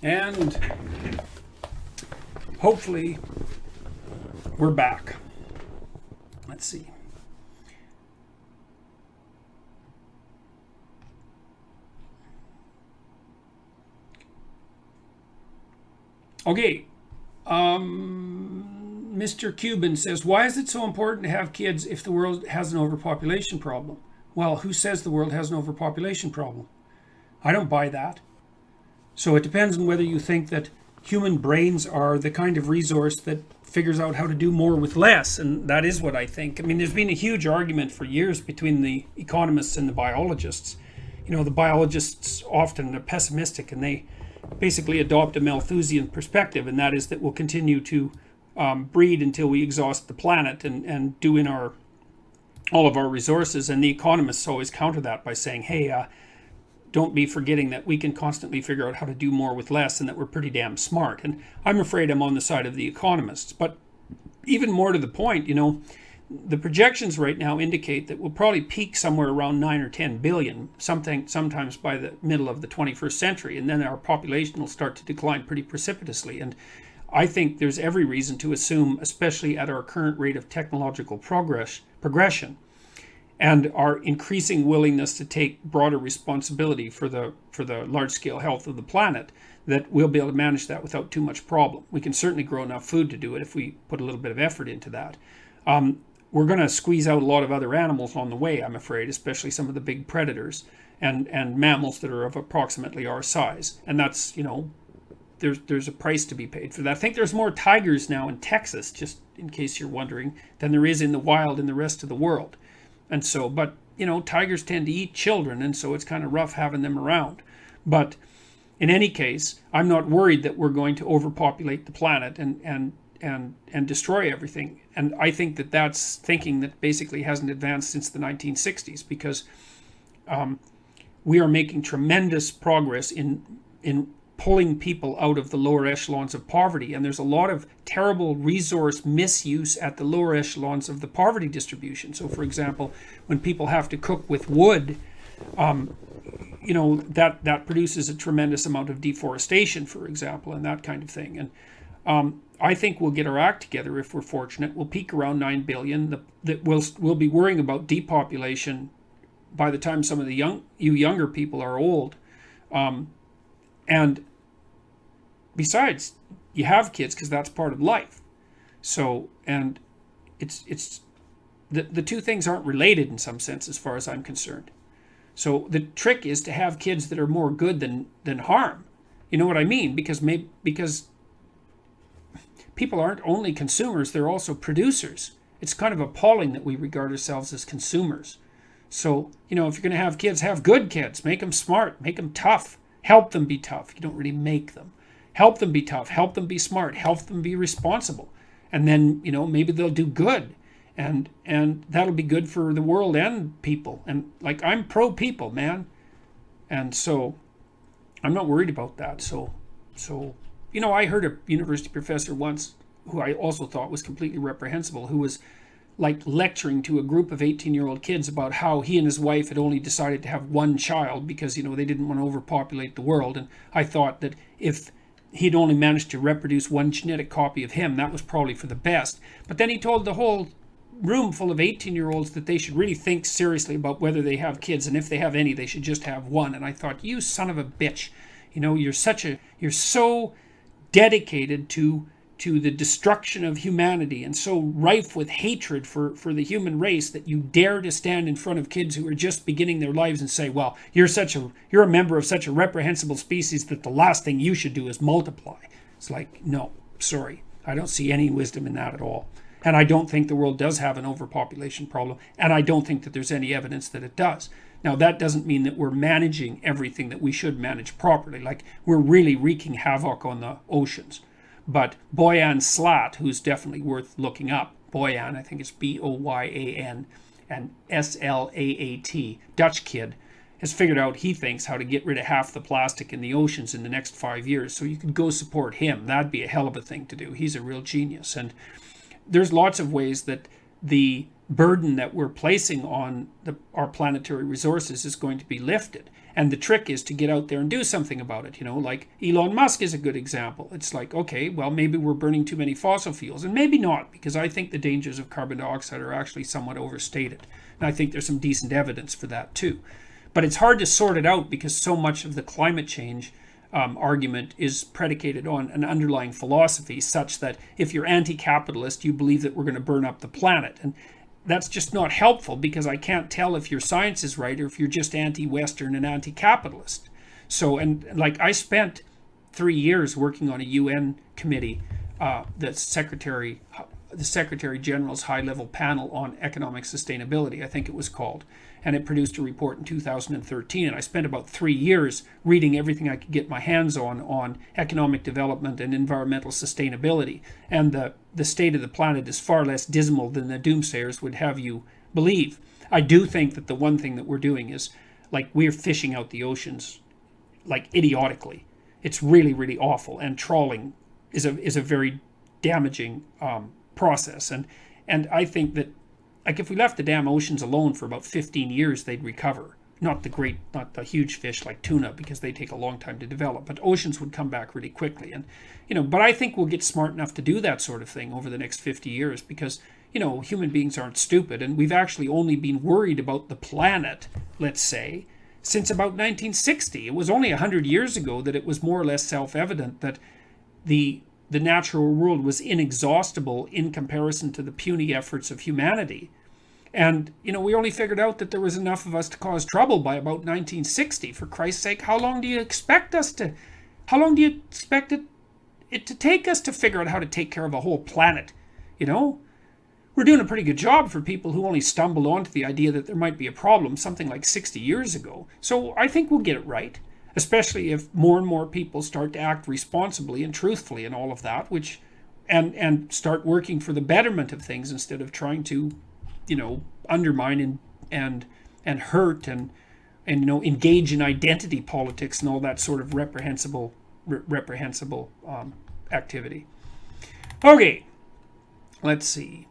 And hopefully we're back. Let's see. Okay. Mr. Cuban says, why is it so important to have kids if the world has an overpopulation problem? Well, who says the world has an overpopulation problem? I don't buy that. So it depends on whether you think that human brains are the kind of resource that figures out how to do more with less. And that is what I think. I mean, there's been a huge argument for years between the economists and the biologists. You know, the biologists often are pessimistic and they basically adopt a Malthusian perspective, and that is that we'll continue to breed until we exhaust the planet and do in all of our resources. And the economists always counter that by saying, hey, don't be forgetting that we can constantly figure out how to do more with less and that we're pretty damn smart. And I'm afraid I'm on the side of the economists. But even more to the point, you know, the projections right now indicate that we'll probably peak somewhere around 9 or 10 billion, sometimes by the middle of the 21st century. And then our population will start to decline pretty precipitously. And I think there's every reason to assume, especially at our current rate of technological progression, and our increasing willingness to take broader responsibility for the large-scale health of the planet, that we'll be able to manage that without too much problem. We can certainly grow enough food to do it if we put a little bit of effort into that. We're going to squeeze out a lot of other animals on the way, I'm afraid, especially some of the big predators and mammals that are of approximately our size. And that's, you know, there's a price to be paid for that. I think there's more tigers now in Texas, just in case you're wondering, than there is in the wild in the rest of the world. And so, but, you know, tigers tend to eat children, and so it's kind of rough having them around. But in any case, I'm not worried that we're going to overpopulate the planet and destroy everything. And I think that that's thinking that basically hasn't advanced since the 1960s, because we are making tremendous progress in pulling people out of the lower echelons of poverty. And there's a lot of terrible resource misuse at the lower echelons of the poverty distribution. So, for example, when people have to cook with wood, you know, that produces a tremendous amount of deforestation, for example, and that kind of thing. And I think we'll get our act together if we're fortunate. We'll peak around 9 billion. We'll be worrying about depopulation by the time some of the younger people are old. And besides, you have kids because that's part of life. So, and it's the two things aren't related in some sense as far as I'm concerned. So the trick is to have kids that are more good than harm. You know what I mean? Because people aren't only consumers, they're also producers. It's kind of appalling that we regard ourselves as consumers. So, you know, if you're going to have kids, have good kids. Make them smart, make them tough. Help them be tough. You don't really make them. Help them be tough. Help them be smart. Help them be responsible. And then, you know, maybe they'll do good. And that'll be good for the world and people. And like, I'm pro people, man. And so I'm not worried about that. So, you know, I heard a university professor once who I also thought was completely reprehensible, who was like lecturing to a group of 18-year-old kids about how he and his wife had only decided to have one child because, you know, they didn't want to overpopulate the world. And I thought that if he'd only managed to reproduce one genetic copy of him, that was probably for the best. But then he told the whole room full of 18-year-olds that they should really think seriously about whether they have kids, and if they have any, they should just have one. And I thought, you son of a bitch, you know, you're so dedicated to the destruction of humanity and so rife with hatred for the human race that you dare to stand in front of kids who are just beginning their lives and say, well, you're a member of such a reprehensible species that the last thing you should do is multiply. It's like, no, sorry, I don't see any wisdom in that at all. And I don't think the world does have an overpopulation problem, and I don't think that there's any evidence that it does. Now, that doesn't mean that we're managing everything that we should manage properly. Like, we're really wreaking havoc on the oceans. But Boyan Slat, who's definitely worth looking up, Boyan, I think it's Boyan and Slaat, Dutch kid, has figured out, he thinks, how to get rid of half the plastic in the oceans in the next 5 years. So you could go support him. That'd be a hell of a thing to do. He's a real genius. And there's lots of ways that the burden that we're placing on our planetary resources is going to be lifted. And the trick is to get out there and do something about it. Like Elon Musk is a good example. It's like, okay, well, maybe we're burning too many fossil fuels, and maybe not, because I think the dangers of carbon dioxide are actually somewhat overstated. And I think there's some decent evidence for that too. But it's hard to sort it out because so much of the climate change argument is predicated on an underlying philosophy such that if you're anti-capitalist, you believe that we're going to burn up the planet. And that's just not helpful, because I can't tell if your science is right or if you're just anti-Western and anti-capitalist. So, and like I spent 3 years working on a UN committee, the Secretary General's high-level panel on economic sustainability, I think it was called. And it produced a report in 2013. And I spent about 3 years reading everything I could get my hands on economic development and environmental sustainability. And the state of the planet is far less dismal than the doomsayers would have you believe. I do think that the one thing that we're doing is, like, we're fishing out the oceans, like, idiotically. It's really, really awful. And trawling is a very damaging process. And I think that, like, if we left the damn oceans alone for about 15 years, they'd recover. Not the huge fish like tuna, because they take a long time to develop, but oceans would come back really quickly. And, but I think we'll get smart enough to do that sort of thing over the next 50 years, because, human beings aren't stupid, and we've actually only been worried about the planet, let's say, since about 1960. It was only 100 years ago that it was more or less self-evident that the natural world was inexhaustible in comparison to the puny efforts of humanity. And, we only figured out that there was enough of us to cause trouble by about 1960. For Christ's sake, how long do you expect it to take us to figure out how to take care of a whole planet? We're doing a pretty good job for people who only stumbled onto the idea that there might be a problem something like 60 years ago. So I think we'll get it right. Especially if more and more people start to act responsibly and truthfully and all of that, and start working for the betterment of things instead of trying to, undermine and hurt and engage in identity politics and all that sort of reprehensible activity. Okay, let's see.